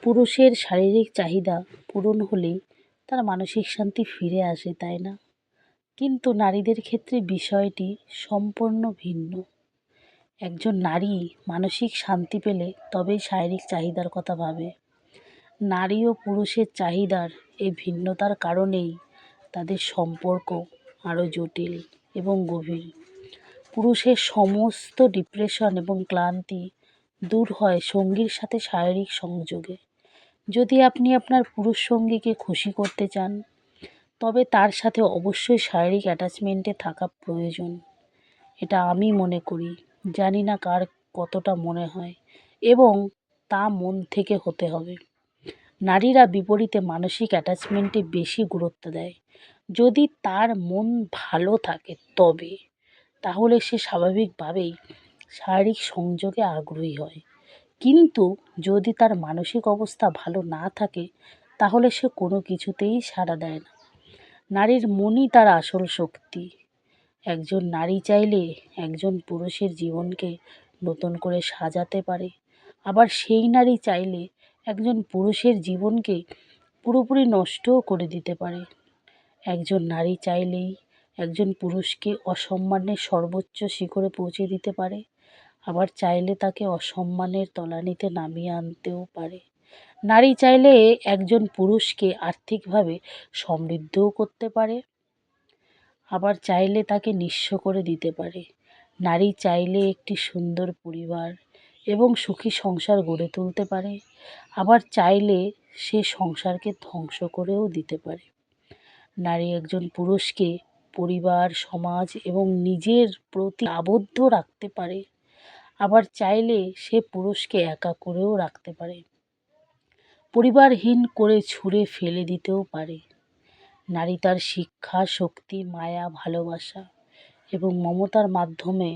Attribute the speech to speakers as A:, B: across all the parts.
A: পুরুষের শারীরিক চাহিদা পূরণ হলেই তার মানসিক শান্তি ফিরে আসে, তাই না? কিন্তু নারীদের ক্ষেত্রে বিষয়টি সম্পূর্ণ ভিন্ন। একজন নারী মানসিক শান্তি পেলে তবেই শারীরিক চাহিদার কথা ভাবে। নারী ও পুরুষের চাহিদার এই ভিন্নতার কারণেই তাদের সম্পর্ক আরও জটিল এবং গভীর। পুরুষের সমস্ত ডিপ্রেশন এবং ক্লান্তি দূর হয় সঙ্গীর সাথে শারীরিক সংযোগে। যদি আপনি আপনার পুরুষ সঙ্গীকে খুশি করতে চান, তবে তার সাথে অবশ্যই শারীরিক অ্যাটাচমেন্টে থাকা প্রয়োজন। এটা আমি মনে করি, জানি না কার কতটা মনে হয়, এবং তা মন থেকে হতে হবে। নারীরা বিপরীতে মানসিক অ্যাটাচমেন্টে বেশি গুরুত্ব দেয়। যদি তার মন ভালো থাকে তবে, তাহলে সে স্বাভাবিকভাবেই শারীরিক সংযোগে আগ্রহী হয়। কিন্তু যদি তার মানসিক অবস্থা ভালো না থাকে, তাহলে সে কোনো কিছুতেই সাড়া দেয় না। নারীর মনই তার আসল শক্তি। একজন নারী চাইলে একজন পুরুষের জীবনকে নতুন করে সাজাতে পারে, আবার সেই নারী চাইলে একজন পুরুষের জীবনকে পুরোপুরি নষ্টও করে দিতে পারে। একজন নারী চাইলেই একজন পুরুষকে অসম্মানের সর্বোচ্চ শিখরে পৌঁছে দিতে পারে, আবার চাইলে তাকে অসম্মানের তলানিতে নামিয়ে আনতেও পারে। নারী চাইলে একজন পুরুষকে আর্থিকভাবে সমৃদ্ধও করতে পারে, আবার চাইলে তাকে নিঃস্ব করে দিতে পারে। নারী চাইলে একটি সুন্দর পরিবার এবং সুখী সংসার গড়ে তুলতে পারে, আবার চাইলে সে সংসারকে ধ্বংস করেও দিতে পারে। নারী একজন পুরুষকে পরিবার, সমাজ এবং নিজের প্রতি আবদ্ধ রাখতে পারে, আবার চাইলে সে পুরুষকে একা করেও রাখতে পারে, পরিবারহীন করে ছুঁড়ে ফেলে দিতেও পারে। নারী তার শিক্ষা, শক্তি, মায়া, ভালোবাসা এবং মমতার মাধ্যমে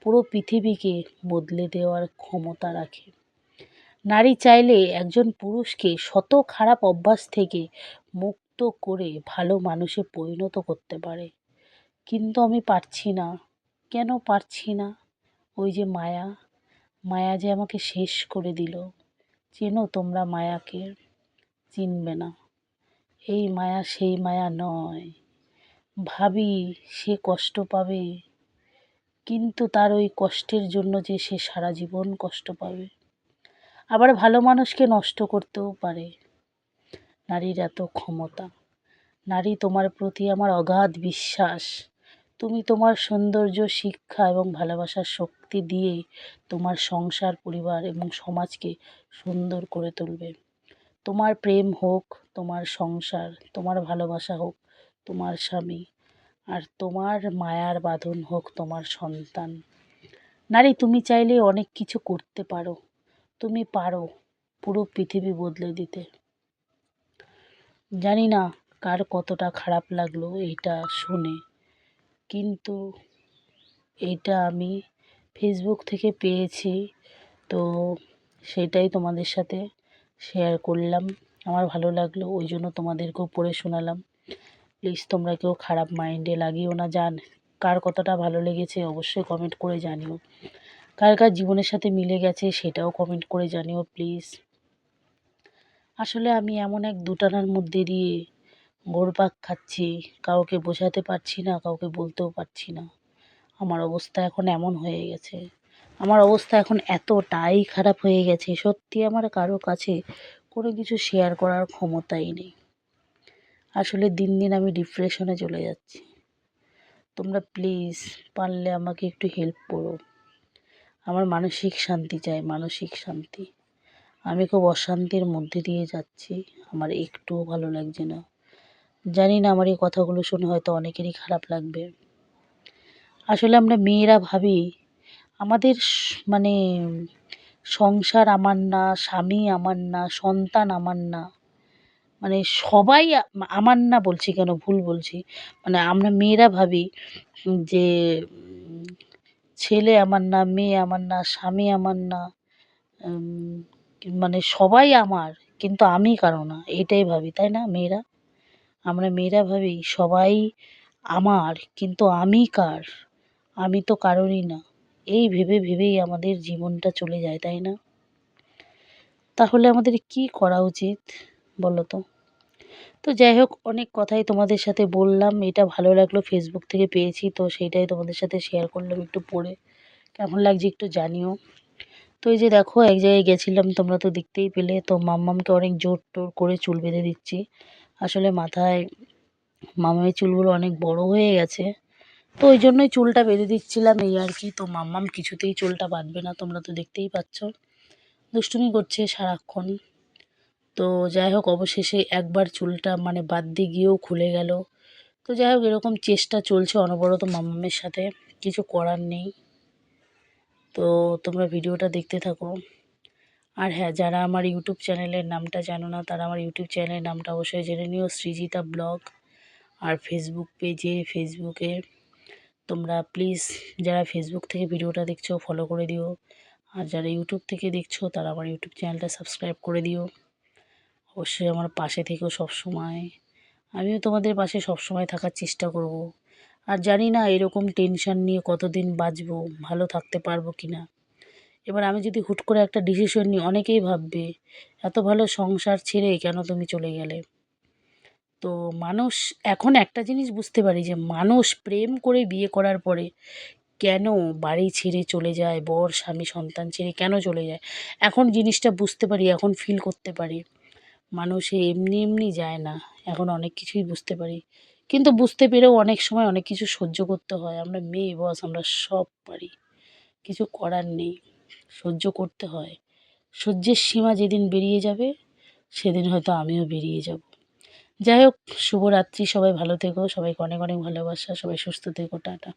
A: পুরো পৃথিবীকে বদলে দেওয়ার ক্ষমতা রাখে। নারী চাইলে একজন পুরুষকে শত খারাপ অভ্যাস থেকে মুক্ত করে ভালো মানুষে পরিণত করতে পারে। কিন্তু আমি পারছি না। কেন পারছি না? ওই যে মায়া, মায়া যে আমাকে শেষ করে দিল। চেনো তোমরা মায়াকে? চিনবে না। এই মায়া সেই মায়া নয়। ভাবি সে কষ্ট পাবে, কিন্তু তার ওই কষ্টের জন্য যে সে সারা জীবন কষ্ট পাবে। আবার ভালো মানুষকে নষ্ট করতেও পারে। নারীর এত ক্ষমতা। নারী, তোমার প্রতি আমার অগাধ বিশ্বাস। তুমি তোমার সৌন্দর্য, শিক্ষা এবং ভালোবাসার শক্তি দিয়ে তোমার সংসার, পরিবার এবং সমাজকে সুন্দর করে তুলবে। তোমার প্রেম হোক তোমার সংসার, তোমার ভালোবাসা হোক তোমার স্বামী, আর তোমার মায়ার বাঁধন হোক তোমার সন্তান। নারী, তুমি চাইলে অনেক কিছু করতে পারো। তুমি পারো পুরো পৃথিবী বদলে দিতে। জানি না কার কতটা খারাপ লাগলো এইটা শুনে, কিন্তু এইটা আমি ফেসবুক থেকে পেয়েছি, তো সেটাই তোমাদের সাথে শেয়ার করলাম। আমার ভালো লাগলো, ওই জন্য তোমাদেরকেও পড়ে শোনালাম। প্লিজ তোমরা কেউ খারাপ মাইন্ডে লাগিও না। কার কতটা ভালো লেগেছে অবশ্যই কমেন্ট করে জানিও। কার কার জীবনের সাথে মিলে গেছে সেটাও কমেন্ট করে জানিও প্লিজ। আসলে আমি এমন এক দুটানার মধ্যে দিয়ে ঘুরপাক খাচ্ছি, কাউকে বোঝাতে পারছি না, কাউকে বলতেও পারছি না। আমার অবস্থা এখন এমন হয়ে গেছে, আমার অবস্থা এখন এতটাই খারাপ হয়ে গেছে, সত্যি আমার কারো কাছে কোনো কিছু শেয়ার করার ক্ষমতাই নেই। আসলে দিন দিন আমি ডিপ্রেশনে চলে যাচ্ছি। তোমরা প্লিজ পারলে আমাকে একটু হেল্প করো। আমার মানসিক শান্তি চাই, মানসিক শান্তি। আমি খুব অশান্তির মধ্যে দিয়ে যাচ্ছি, আমার একটুও ভালো লাগছে না। জানি না আমার এই কথাগুলো শুনে হয়তো অনেকেরই খারাপ লাগবে। আসলে আমরা মেয়েরা ভাবি আমাদের মানে সংসার আমার না, স্বামী আমার না, সন্তান আমার না, মানে সবাই আমার না বলছি কেন, ভুল বলছি। মানে আমরা মেয়েরা ভাবি যে ছেলে আমার না, মেয়ে আমার না, স্বামী আমার না, মানে সবাই আমার, কিন্তু আমি কারো না, এটাই ভাবি, তাই না মেয়েরা? আমরা মেয়েরা ভাবি সবাই আমার, কিন্তু আমি কার? আমি তো কারোরই না। এই ভেবে ভেবেই আমাদের জীবনটা চলে যায়, তাই না? তাহলে আমাদের কি করা উচিত বলো তো? তো যাই হোক, অনেক কথাই তোমাদের সাথে বললাম। এটা ভালো লাগলো, ফেসবুক থেকে পেয়েছি তো সেইটাই তোমাদের সাথে শেয়ার করলাম। একটু পড়ে কেমন লাগছে একটু জানিও। তো এই যে দেখো, এক জায়গায় গেছিলাম, তোমরা তো দেখতেই পেলে। তো মাম্মামকে অনেক জোর টোর করে চুল বেঁধে দিচ্ছি। আসলে মাথায় মামামের চুলগুলো অনেক বড় হয়ে গেছে, তো ওই জন্যই চুলটা বেঁধে দিচ্ছিলাম, এই আর কি। তো মাম্মাম কিছুতেই চুলটা বাঁধবে না, তোমরা তো দেখতেই পাচ্ছ, দুষ্টুমি করছে সারাক্ষণ। তো যাই হোক, অবশেষে একবার চুলটা মানে বাঁধতে গিয়েও খুলে গেল। তো যাই হোক, এরকম চেষ্টা চলছে অনবরত মাম্মামের সাথে, কিছু করার নেই। তো তোমরা ভিডিওটা দেখতে থাকো। আর হ্যাঁ, যারা আমার ইউটিউব চ্যানেলের নামটা জানো না, তারা আমার ইউটিউব চ্যানেলের নামটা অবশ্যই জেনে নিও, সৃজিতা ব্লগ। আর ফেসবুকে তোমরা প্লিজ, যারা ফেসবুক থেকে ভিডিওটা দেখছো ফলো করে দিও। আর যারা ইউটিউব থেকে দেখছো তারা আমার ইউটিউব চ্যানেলটা সাবস্ক্রাইব করে দিও। অবশ্যই আমার পাশে থেকেও সবসময়, আমিও তোমাদের পাশে সবসময় থাকার চেষ্টা করব। আর জানি না এরকম টেনশন নিয়ে কতদিন বাঁচবো, ভালো থাকতে পারবো কি না। এবার আমি যদি হুট করে একটা ডিসিশন নিই, অনেকেই ভাববে এত ভালো সংসার ছেড়ে কেন তুমি চলে গেলে। তো মানুষ, এখন একটা জিনিস বুঝতে পারি যে মানুষ প্রেম করে বিয়ে করার পরে কেন বাড়ি ছেড়ে চলে যায়, বর স্বামী সন্তান ছেড়ে কেন চলে যায়। এখন জিনিসটা বুঝতে পারি, এখন ফিল করতে পারি। মানুষ এমনি এমনি যায় না, এখন অনেক কিছুই বুঝতে পারি। কিন্তু বুঝতে পেরেও অনেক সময় অনেক কিছু সহ্য করতে হয়। আমরা মেয়ে বস, আমরা সব পারি, কিছু করার নেই, সহ্য করতে হয়। সহ্যের সীমা যেদিন বেরিয়ে যাবে, সেদিন হয়তো আমিও বেরিয়ে যাব। যাই হোক, শুভরাত্রি, সবাই ভালো থেকো, সবাইকে অনেক অনেক ভালোবাসা, সবাই সুস্থ থেকো, টাটা।